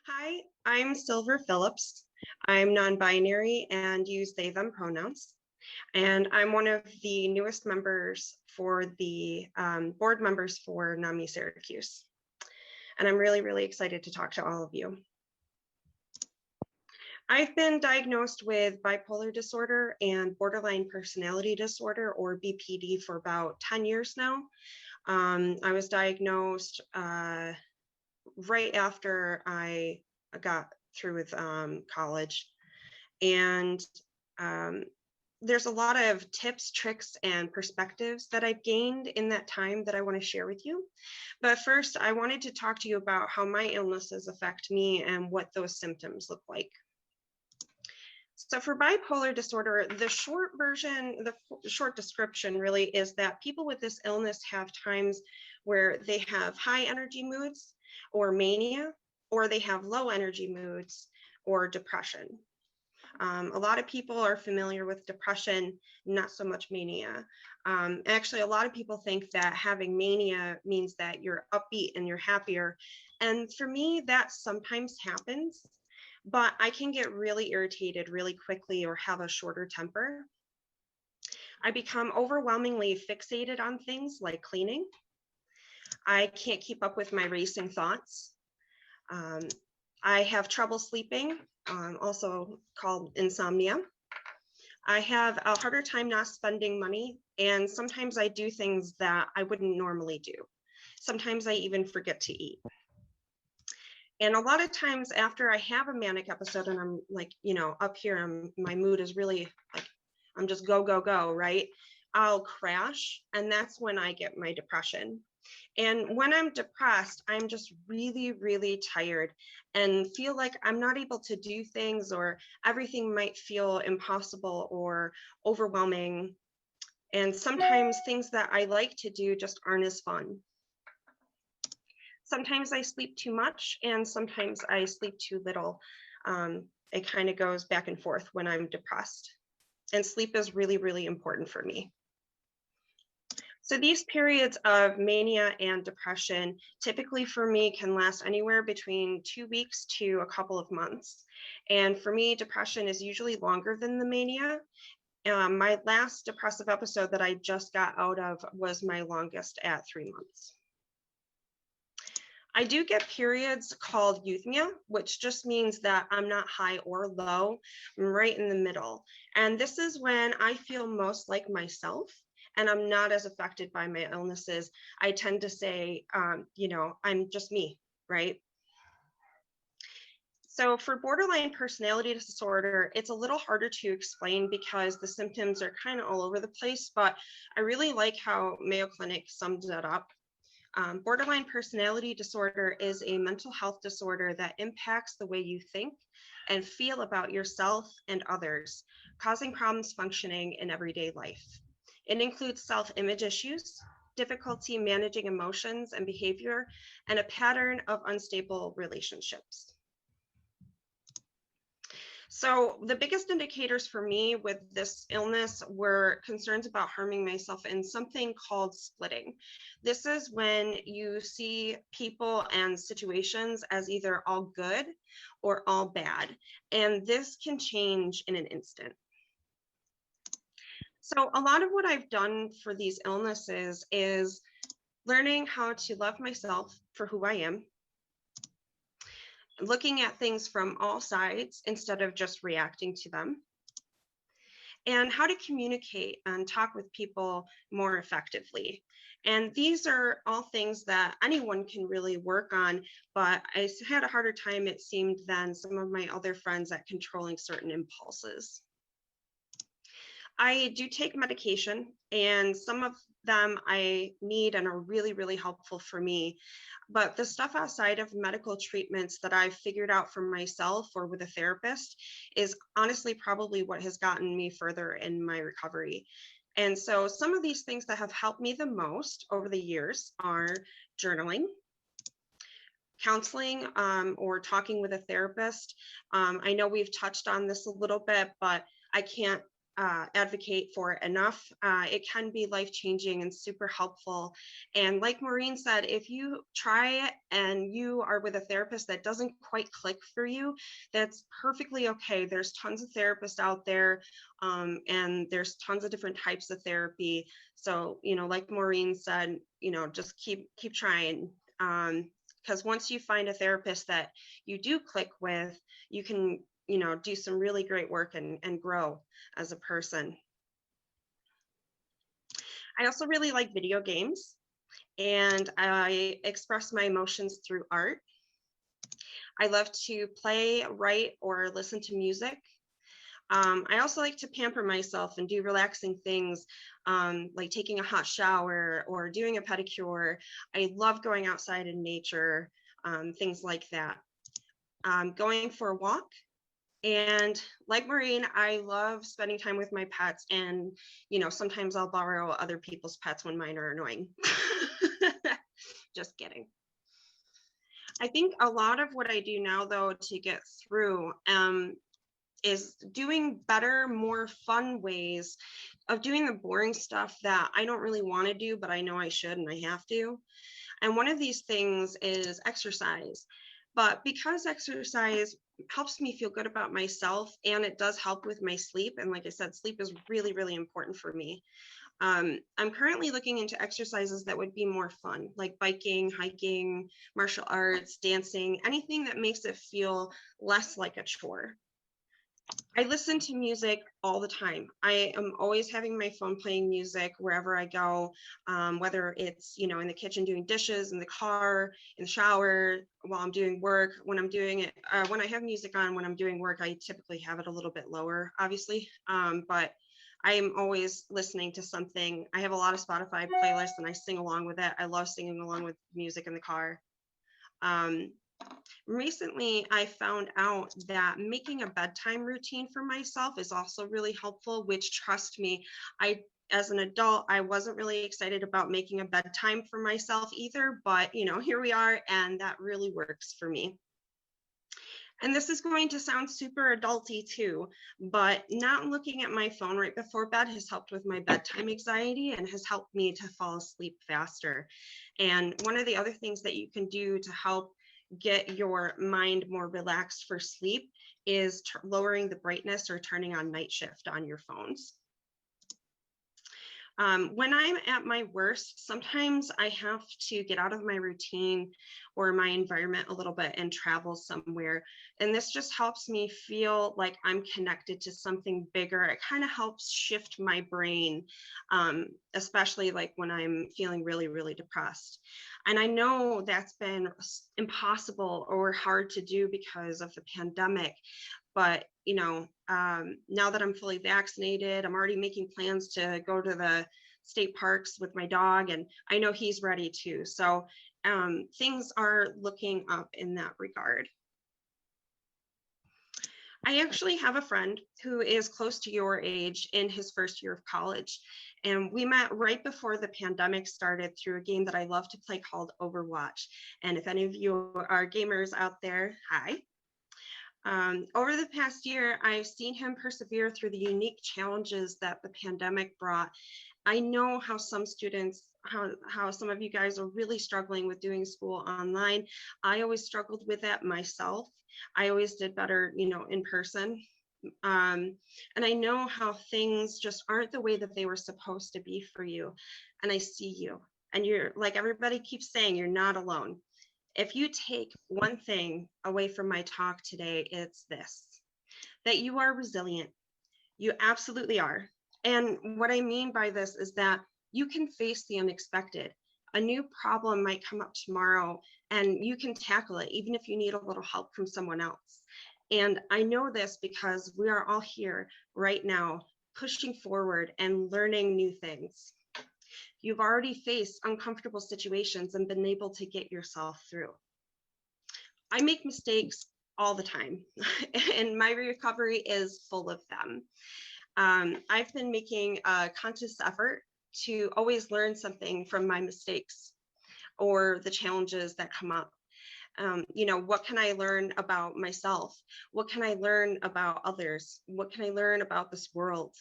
Hi, I'm Silver Phillips. I'm non-binary and use they, them pronouns. And I'm one of the newest members for the board members for NAMI Syracuse. And I'm really excited to talk to all of you. I've been diagnosed with bipolar disorder and borderline personality disorder, or BPD, for about 10 years now. I was diagnosed right after I got through with college. And there's a lot of tips, tricks, and perspectives that I've gained in that time that I want to share with you. But first, I wanted to talk to you about how my illnesses affect me and what those symptoms look like. So for bipolar disorder, the short version, the short description really is that people with this illness have times where they have high energy moods or mania, or they have low energy moods or depression. A lot of people are familiar with depression, not so much mania. Actually, a lot of people think that having mania means that you're upbeat and you're happier. And for me, that sometimes happens, but I can get really irritated really quickly or have a shorter temper. I become overwhelmingly fixated on things like cleaning. I can't keep up with my racing thoughts. I have trouble sleeping, also called insomnia. I have a harder time not spending money, and sometimes I do things that I wouldn't normally do. Sometimes I even forget to eat. And a lot of times after I have a manic episode and I'm like, up here, my mood is really like, I'm just go, right? I'll crash, and that's when I get my depression. And when I'm depressed, I'm just really tired and feel like I'm not able to do things, or everything might feel impossible or overwhelming. And sometimes things that I like to do just aren't as fun. Sometimes I sleep too much and sometimes I sleep too little. It kind of goes back and forth when I'm depressed. And sleep is really important for me. So these periods of mania and depression typically for me can last anywhere between 2 weeks to a couple of months. And for me, depression is usually longer than the mania. My last depressive episode that I just got out of was my longest at 3 months. I do get periods called Youthmail, which just means that I'm not high or low, I'm right in the middle. And this is when I feel most like myself and I'm not as affected by my illnesses. I tend to say, I'm just me, right? So for borderline personality disorder, it's a little harder to explain because the symptoms are kind of all over the place, but I really like how Mayo Clinic sums it up. Borderline personality disorder is a mental health disorder that impacts the way you think and feel about yourself and others, causing problems functioning in everyday life. It includes self-image issues, difficulty managing emotions and behavior, and a pattern of unstable relationships. So the biggest indicators for me with this illness were concerns about harming myself and something called splitting. This is when you see people and situations as either all good or all bad, and this can change in an instant. So a lot of what I've done for these illnesses is learning how to love myself for who I am, looking at things from all sides instead of just reacting to them, and how to communicate and talk with people more effectively. And these are all things that anyone can really work on, but I had a harder time, it seemed, than some of my other friends at controlling certain impulses. I do take medication, and some of them I need and are really helpful for me. But the stuff outside of medical treatments that I've figured out for myself or with a therapist is honestly probably what has gotten me further in my recovery. And so some of these things that have helped me the most over the years are journaling, counseling, or talking with a therapist. I know we've touched on this a little bit, but I can't advocate for it enough. It can be life-changing and super helpful. And like Maureen said, if you try it and you are with a therapist that doesn't quite click for you, that's perfectly okay. There's tons of therapists out there, and there's tons of different types of therapy. So, like Maureen said, just keep trying. Because once you find a therapist that you do click with, you can do some really great work and grow as a person. I also really like video games, and I express my emotions through art. I love to play, write, or listen to music. I also like to pamper myself and do relaxing things, like taking a hot shower or doing a pedicure. I love going outside in nature, things like that. Going for a walk. And like Maureen, I love spending time with my pets, and sometimes I'll borrow other people's pets when mine are annoying. Just kidding. I think a lot of what I do now, though, to get through is doing better, more fun ways of doing the boring stuff that I don't really want to do, but I know I should and I have to. And one of these things is exercise. But because exercise helps me feel good about myself, and it does help with my sleep, and like I said, sleep is really, really important for me. I'm currently looking into exercises that would be more fun, like biking, hiking, martial arts, dancing, anything that makes it feel less like a chore. I listen to music all the time. I am always having my phone playing music wherever I go, whether it's, in the kitchen doing dishes, in the car, in the shower, while I'm doing work. When I'm doing it, when I have music on, when I'm doing work, I typically have it a little bit lower, obviously. But I am always listening to something. I have a lot of Spotify playlists and I sing along with it. I love singing along with music in the car. Recently, I found out that making a bedtime routine for myself is also really helpful, which, trust me, as an adult, I wasn't really excited about making a bedtime for myself either, but here we are, and that really works for me. And this is going to sound super adulty too, but not looking at my phone right before bed has helped with my bedtime anxiety and has helped me to fall asleep faster. And one of the other things that you can do to help get your mind more relaxed for sleep is lowering the brightness or turning on night shift on your phones. When I'm at my worst, sometimes I have to get out of my routine or my environment a little bit and travel somewhere. And this just helps me feel like I'm connected to something bigger. It kind of helps shift my brain, especially like when I'm feeling really, really depressed. And I know that's been impossible or hard to do because of the pandemic. But, now that I'm fully vaccinated, I'm already making plans to go to the state parks with my dog, and I know he's ready too. So things are looking up in that regard. I actually have a friend who is close to your age in his first year of college. And we met right before the pandemic started through a game that I love to play called Overwatch. And if any of you are gamers out there, hi. Over the past year, I've seen him persevere through the unique challenges that the pandemic brought. I know how some students, how some of you guys are really struggling with doing school online. I always struggled with that myself. I always did better, in person. And I know how things just aren't the way that they were supposed to be for you. And I see you. And you're, like everybody keeps saying, you're not alone. If you take one thing away from my talk today, it's this: that you are resilient. You absolutely are. And what I mean by this is that you can face the unexpected. A new problem might come up tomorrow and you can tackle it, even if you need a little help from someone else. And I know this because we are all here right now, pushing forward and learning new things. You've already faced uncomfortable situations and been able to get yourself through. I make mistakes all the time, and my recovery is full of them. I've been making a conscious effort to always learn something from my mistakes or the challenges that come up. What can I learn about myself? What can I learn about others? What can I learn about this world?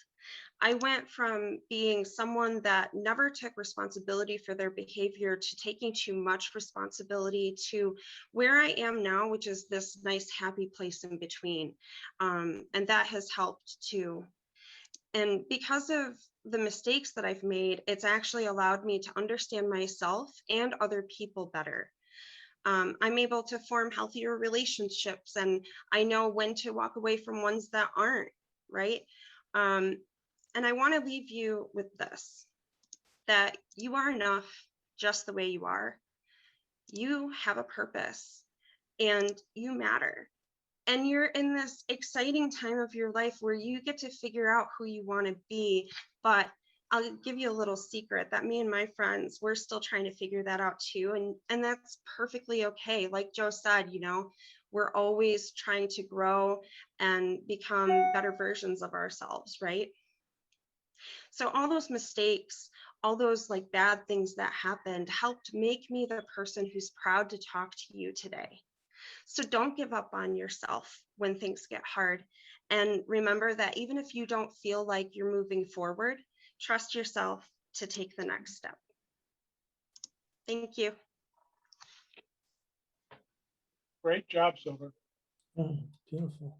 I went from being someone that never took responsibility for their behavior to taking too much responsibility to where I am now, which is this nice, happy place in between. And that has helped too. And because of the mistakes that I've made, it's actually allowed me to understand myself and other people better. I'm able to form healthier relationships, and I know when to walk away from ones that aren't, right? Um, and I want to leave you with this, that you are enough just the way you are. You have a purpose and you matter. And you're in this exciting time of your life where you get to figure out who you want to be. But I'll give you a little secret that me and my friends, we're still trying to figure that out too. And that's perfectly okay. Like Joe said, we're always trying to grow and become better versions of ourselves, right? So all those mistakes, all those like bad things that happened helped make me the person who's proud to talk to you today. So don't give up on yourself when things get hard. And remember that even if you don't feel like you're moving forward, trust yourself to take the next step. Thank you. Great job, Silver. Oh, beautiful.